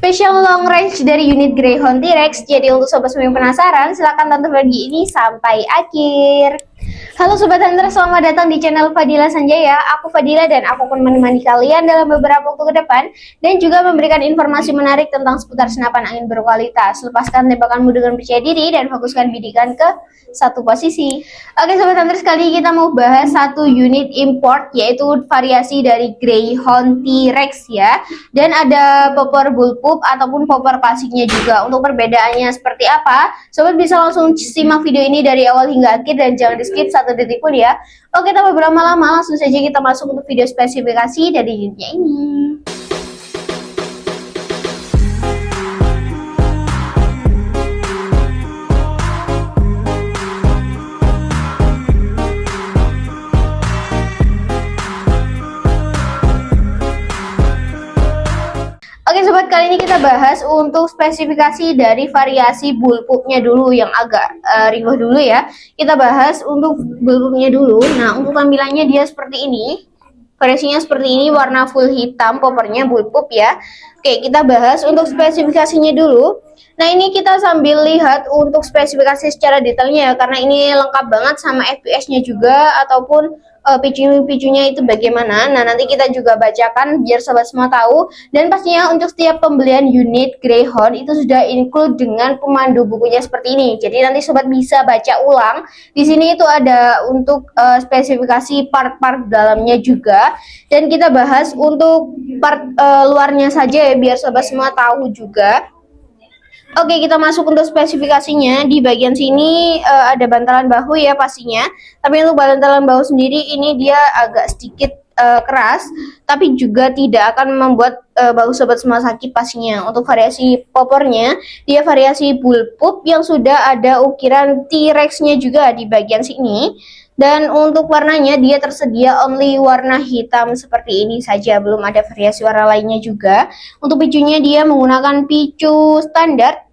Special long range dari unit Greyhound T-Rex. Jadi untuk sobat semua yang penasaran, silahkan tonton video ini sampai akhir. Halo Sobat Hunter, selamat datang di channel Fadila Sanjaya. Aku Fadila dan aku akan menemani kalian dalam beberapa waktu ke depan dan juga memberikan informasi menarik tentang seputar senapan angin berkualitas. Lepaskan tembakanmu dengan percaya diri dan fokuskan bidikan ke satu posisi. Oke Sobat Hunter, sekali ini kita mau bahas satu unit import, yaitu variasi dari Greyhound T-Rex ya. Dan ada popper bullpup ataupun popper pasiknya juga. Untuk perbedaannya seperti apa, Sobat bisa langsung simak video ini dari awal hingga akhir dan jangan di skip satu detik pun ya. Oke, tanpa berlama-lama langsung saja kita masuk untuk video spesifikasi dari unitnya ini. Oke sobat, kali ini kita bahas untuk spesifikasi dari variasi bullpupnya dulu yang agak ringguh dulu ya. Kita bahas untuk bullpupnya dulu. Nah, untuk tampilannya dia seperti ini. Variasinya seperti ini, warna full hitam poppernya bullpup ya. Oke, kita bahas untuk spesifikasinya dulu. Nah, ini kita sambil lihat untuk spesifikasi secara detailnya ya, karena ini lengkap banget sama FPS-nya juga ataupun picu-picunya itu bagaimana. Nah, nanti kita juga bacakan biar sobat semua tahu. Dan pastinya untuk setiap pembelian unit Greyhound itu sudah include dengan pemandu bukunya seperti ini. Jadi nanti sobat bisa baca ulang. Di sini itu ada untuk spesifikasi part-part dalamnya juga. Dan kita bahas untuk part luarnya saja ya, biar sobat semua tahu juga. Oke, kita masuk untuk spesifikasinya. Di bagian sini ada bantalan bahu ya pastinya. Tapi untuk bantalan bahu sendiri ini dia agak sedikit keras, tapi juga tidak akan membuat bahu sobat semua sakit pastinya. Untuk variasi poppernya, dia variasi bullpup yang sudah ada ukiran T-Rex-nya juga di bagian sini. Dan untuk warnanya dia tersedia only warna hitam seperti ini saja, belum ada variasi warna lainnya juga. Untuk picunya dia menggunakan picu standar.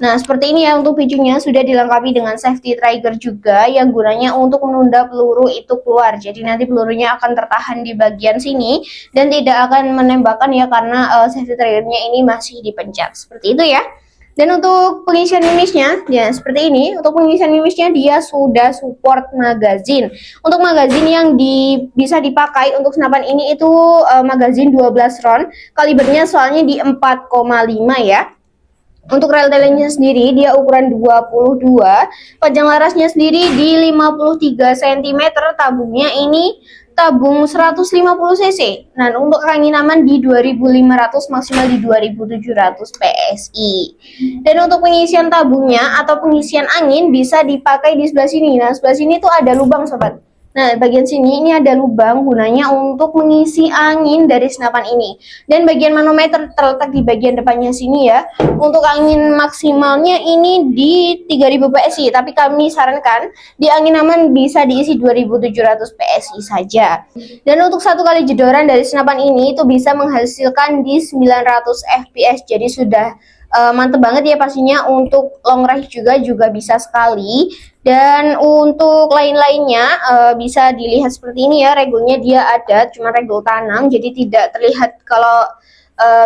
Nah, seperti ini ya untuk picunya, sudah dilengkapi dengan safety trigger juga yang gunanya untuk menunda peluru itu keluar. Jadi nanti pelurunya akan tertahan di bagian sini dan tidak akan menembakkan ya, karena safety triggernya ini masih dipencet. Seperti itu ya. Dan untuk pengisian mimisnya, ya seperti ini. Untuk pengisian mimisnya dia sudah support magazine. Untuk magazine yang bisa dipakai untuk senapan ini itu magazine 12 round. Kalibernya soalnya di 4,5 ya. Untuk rel telingnya sendiri dia ukuran 22, panjang larasnya sendiri di 53 cm, tabungnya ini tabung 150 cc. Nah, untuk angin aman di 2500, maksimal di 2700 PSI. Dan untuk pengisian tabungnya atau pengisian angin bisa dipakai di sebelah sini. Nah, sebelah sini tuh ada lubang sobat. Nah, bagian sini ini ada lubang gunanya untuk mengisi angin dari senapan ini. Dan bagian manometer terletak di bagian depannya sini ya. Untuk angin maksimalnya ini di 3000 PSI, tapi kami sarankan di angin aman bisa diisi 2700 PSI saja. Dan untuk satu kali jedoran dari senapan ini itu bisa menghasilkan di 900 fps. Jadi sudah mantep banget ya pastinya. Untuk long range juga bisa sekali. Dan untuk lain-lainnya bisa dilihat seperti ini ya, regelnya dia ada, cuma regel tanam, jadi tidak terlihat kalau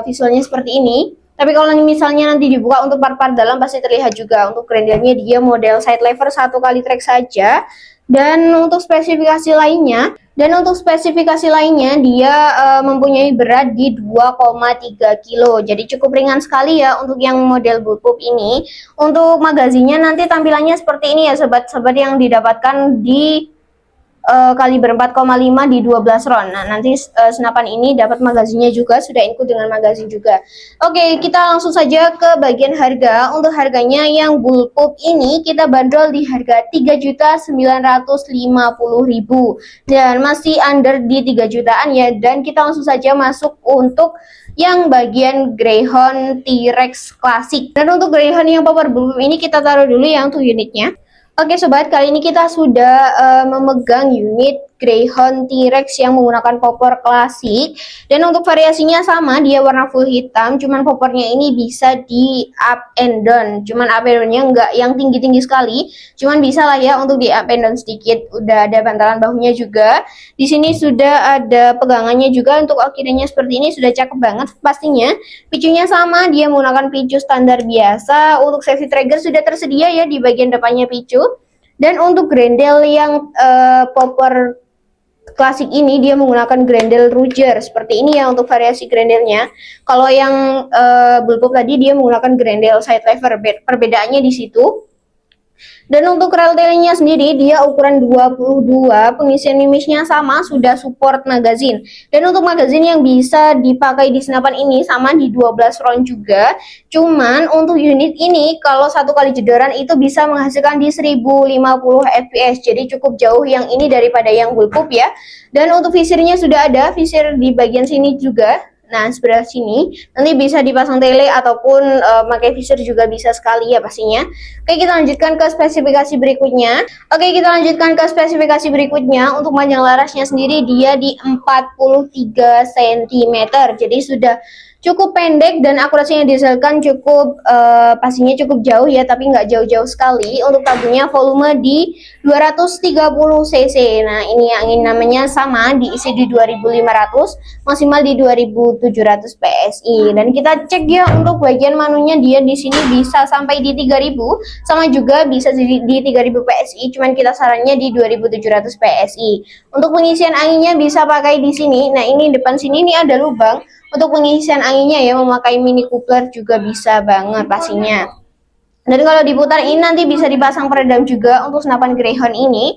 visualnya seperti ini. Tapi kalau misalnya nanti dibuka untuk part-part dalam pasti terlihat juga. Untuk grendelnya dia model side lever 1 kali track saja. Dan untuk spesifikasi lainnya, dia mempunyai berat di 2,3 kilo. Jadi cukup ringan sekali ya untuk yang model bullpup ini. Untuk magazinnya nanti tampilannya seperti ini ya sobat-sobat, yang didapatkan di kaliber 4,5 di 12 round. Nah, nanti senapan ini dapat magazinnya juga, sudah include dengan magazin juga. Oke, kita langsung saja ke bagian harga. Untuk harganya yang bullpup ini kita bandrol di harga 3.950.000 dan masih under di 3 jutaan ya. Dan kita langsung saja masuk untuk yang bagian Greyhound T-Rex klasik. Dan untuk Greyhound yang popper bullpup ini kita taruh dulu ya untuk unitnya. Oke sobat, kali ini kita sudah memegang unit Greyhound T-Rex yang menggunakan popor klasik. Dan untuk variasinya sama, dia warna full hitam, cuman popornya ini bisa di up and down. Cuman up and downnya nggak yang tinggi-tinggi sekali, cuman bisa lah ya untuk di up and down sedikit. Udah ada bantalan bahunya juga. Di sini sudah ada pegangannya juga, untuk akhirnya seperti ini sudah cakep banget pastinya. Picunya sama, dia menggunakan picu standar biasa. Untuk safety trigger sudah tersedia ya di bagian depannya picu. Dan untuk grendel yang popor klasik ini dia menggunakan grendel Ruger seperti ini ya untuk variasi grendelnya. Kalau yang bullpup tadi dia menggunakan grendel side lever. Perbedaannya di situ. Dan untuk rel-tailingnya sendiri dia ukuran 22, pengisian image-nya sama, sudah support magazine. Dan untuk magazine yang bisa dipakai di senapan ini sama di 12 round juga. Cuman untuk unit ini kalau satu kali jedoran itu bisa menghasilkan di 1050 fps. Jadi cukup jauh yang ini daripada yang bullpup ya. Dan untuk visirnya sudah ada, visir di bagian sini juga. Nah, sebelah sini nanti bisa dipasang tele ataupun pakai visor juga bisa sekali ya pastinya. Oke, kita lanjutkan ke spesifikasi berikutnya. Untuk panjang larasnya sendiri dia di 43 cm. Jadi sudah cukup pendek dan akurasinya dihasilkan cukup pastinya cukup jauh ya, tapi nggak jauh-jauh sekali. Untuk tabungnya volume di 230 cc. Nah, ini yang namanya sama diisi di 2500, maksimal di 2700 PSI. Dan kita cek ya untuk bagian manunya, dia di sini bisa sampai di 3000, sama juga bisa di 3000 PSI, cuman kita sarannya di 2700 PSI. Untuk pengisian anginnya bisa pakai di sini. Nah, ini depan sini ini ada lubang. Untuk pengisian anginnya ya, memakai mini coupler juga bisa banget pastinya. Dan kalau diputar ini nanti bisa dipasang peredam juga untuk senapan Greyhound ini.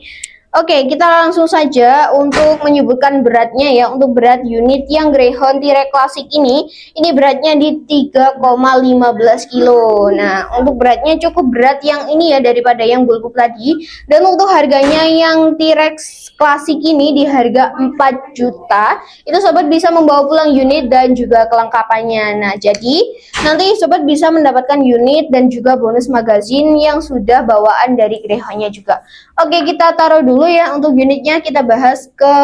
Oke, kita langsung saja untuk menyebutkan beratnya ya. Untuk berat unit yang Greyhound T-Rex klasik ini beratnya di 3,15 kilo. Nah, untuk beratnya cukup berat yang ini ya daripada yang bullpup tadi. Dan untuk harganya yang T-Rex klasik ini di harga 4 juta. Itu sobat bisa membawa pulang unit dan juga kelengkapannya. Nah, jadi nanti sobat bisa mendapatkan unit dan juga bonus magazine yang sudah bawaan dari Greyhound-nya juga. Oke, kita taruh dulu ya untuk unitnya, kita bahas ke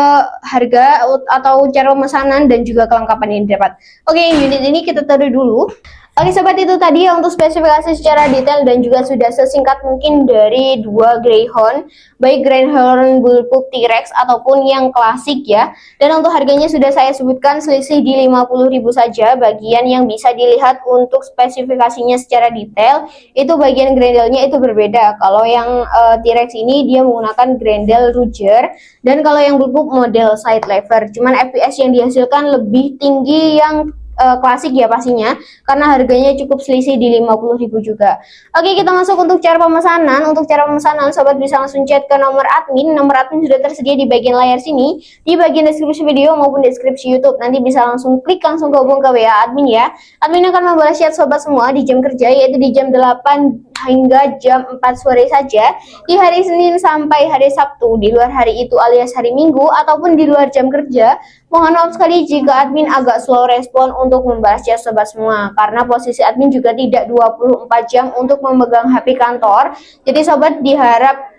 harga atau cara pemesanan dan juga kelengkapan yang didapat. Oke, unit ini kita taruh dulu. Oke sobat, itu tadi ya untuk spesifikasi secara detail dan juga sudah sesingkat mungkin dari dua Greyhound, baik Greyhound bullpup T-Rex ataupun yang klasik ya. Dan untuk harganya sudah saya sebutkan, selisih di 50.000 saja. Bagian yang bisa dilihat untuk spesifikasinya secara detail itu bagian grendelnya itu berbeda. Kalau yang T-Rex ini dia menggunakan grendel Ruger, dan kalau yang bullpup model side lever. Cuman FPS yang dihasilkan lebih tinggi yang klasik ya pastinya, karena harganya cukup selisih di 50.000 juga. Oke, kita masuk untuk cara pemesanan. Untuk cara pemesanan sobat bisa langsung chat ke nomor admin. Nomor admin sudah tersedia di bagian layar sini, di bagian deskripsi video maupun deskripsi YouTube. Nanti bisa langsung klik langsung gabung ke WA admin ya. Admin akan membalas chat sobat semua di jam kerja, yaitu di jam 8 hingga jam 4 sore saja, di hari Senin sampai hari Sabtu. Di luar hari itu alias hari Minggu ataupun di luar jam kerja, mohon maaf sekali jika admin agak slow respon untuk membalas chat sobat semua, karena posisi admin juga tidak 24 jam untuk memegang HP kantor. Jadi sobat diharap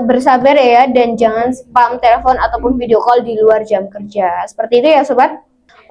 bersabar ya, dan jangan spam telepon ataupun video call di luar jam kerja. Seperti itu ya sobat.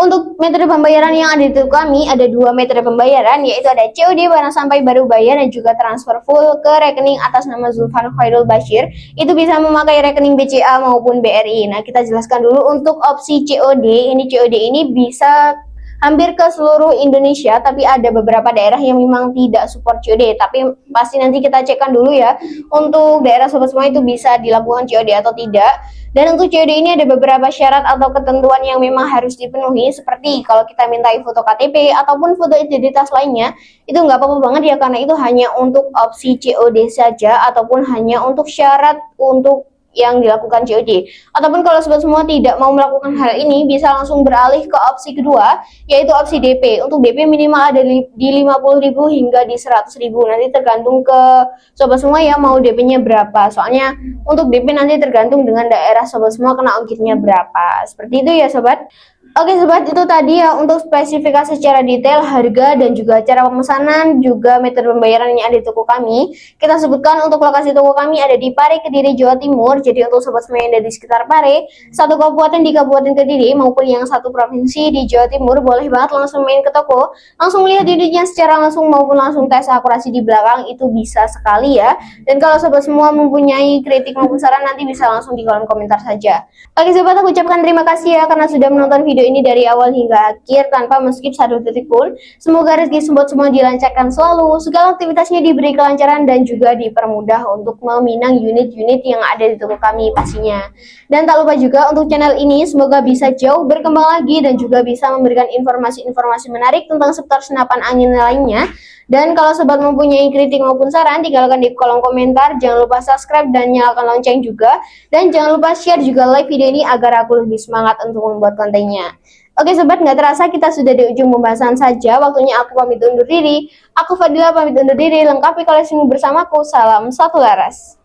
Untuk metode pembayaran yang ada di toko kami, ada dua metode pembayaran, yaitu ada COD barang sampai baru bayar dan juga transfer full ke rekening atas nama Zulfan Khairul Bashir. Itu bisa memakai rekening BCA maupun BRI. Nah, kita jelaskan dulu untuk opsi COD. Ini COD ini bisa hampir ke seluruh Indonesia, tapi ada beberapa daerah yang memang tidak support COD. Tapi pasti nanti kita cekkan dulu ya, untuk daerah sobat semua itu bisa dilakukan COD atau tidak. Dan untuk COD ini ada beberapa syarat atau ketentuan yang memang harus dipenuhi, seperti kalau kita mintai foto KTP ataupun foto identitas lainnya, itu nggak apa-apa banget ya, karena itu hanya untuk opsi COD saja ataupun hanya untuk syarat untuk yang dilakukan COD. Ataupun kalau sobat semua tidak mau melakukan hal ini, bisa langsung beralih ke opsi kedua, yaitu opsi DP. Untuk DP minimal ada di 50.000 hingga di 100.000. Nanti tergantung ke sobat semua ya, mau DP-nya berapa. Soalnya untuk DP nanti tergantung dengan daerah sobat semua kena ongkirnya berapa. Seperti itu ya sobat. Oke sobat, itu tadi ya untuk spesifikasi secara detail harga dan juga cara pemesanan, juga metode pembayaran yang ada di toko kami. Kita sebutkan untuk lokasi toko kami ada di Pare, Kediri, Jawa Timur. Jadi untuk sobat semua yang ada di sekitar Pare, satu kabupaten di Kabupaten Kediri maupun yang satu provinsi di Jawa Timur, boleh banget langsung main ke toko, langsung lihat unitnya secara langsung maupun langsung tes akurasi di belakang, itu bisa sekali ya. Dan kalau sobat semua mempunyai kritik maupun saran, nanti bisa langsung di kolom komentar saja. Oke sobat, aku ucapkan terima kasih ya karena sudah menonton video ini dari awal hingga akhir tanpa men-skip satu detik pun. Semoga rezeki sobat semua dilancarkan selalu, segala aktivitasnya diberi kelancaran dan juga dipermudah untuk meminang unit-unit yang ada di toko kami pastinya. Dan tak lupa juga untuk channel ini semoga bisa jauh berkembang lagi dan juga bisa memberikan informasi-informasi menarik tentang seputar senapan angin lainnya. Dan kalau sobat mempunyai kritik maupun saran, tinggalkan di kolom komentar. Jangan lupa subscribe dan nyalakan lonceng juga. Dan jangan lupa share juga like video ini agar aku lebih semangat untuk membuat kontennya. Oke sobat, nggak terasa kita sudah di ujung pembahasan saja. Waktunya aku pamit undur diri. Aku Fadila pamit undur diri. Lengkapi koleksimu bersamaku. Salam satu laras.